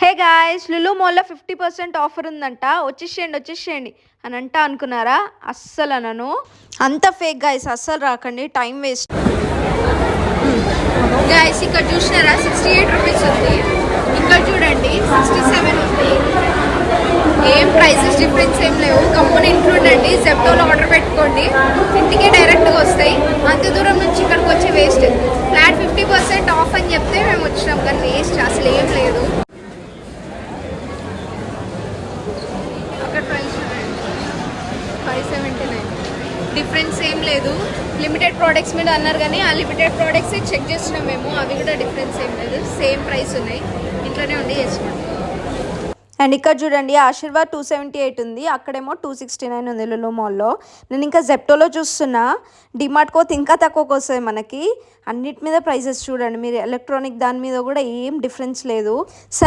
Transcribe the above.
Hey guys, Lulu మాల్లో 50% offer ఉందంట. వచ్చేసేయండి అని అనుకున్నారా? అస్సలు అనను. అంత ఫేక్ గాయ్స్, అస్సలు రాకండి, టైం వేస్ట్. గాయ్స్ ఇక్కడ చూసినారా, 68 రూపీస్ ఉంది. ఇక్కడ చూడండి 67 ఉంది. ఏం ప్రైసెస్ డిఫరెన్స్ ఏం లేవు. గమ్మున ఇంట్లో ఉండండి, జెప్టోలో ఆర్డర్ పెట్టుకోండి, ఇంటికే డైరెక్ట్గా వస్తాయి. అంత దూరం నుంచి ఇక్కడికి వచ్చి వేస్ట్. ఫ్లాట్ 50% ఆఫ్ అని చెప్తే మేము వచ్చినాం, కానీ వేస్ట్ అసలు ఏం లేదు. అక్కడ ప్రైస్ 579. డిఫరెన్స్ ఏం లేదు. లిమిటెడ్ ప్రోడక్ట్స్ మీద అన్నారు, కానీ ఆ లిమిటెడ్ ప్రోడక్ట్స్ చెక్ చేస్తున్నాం మేము, అవి కూడా డిఫరెన్స్ ఏం లేదు, సేమ్ ప్రైస్ ఉన్నాయి. ఇంట్లోనే ఉండి చేసినాం. అండ్ ఇక్కడ చూడండి ఆశీర్వాద్ 278 ఉంది, అక్కడేమో 269 ఉంది లులు మాల్లో. నేను ఇంకా జెప్టోలో చూస్తున్నా, డిమార్ట్ కోతే ఇంకా తక్కువకి వస్తుంది మనకి. అన్నిటి మీద ప్రైసెస్ చూడండి మీరు, ఎలక్ట్రానిక్ దాని మీద కూడా ఏం డిఫరెన్స్ లేదు.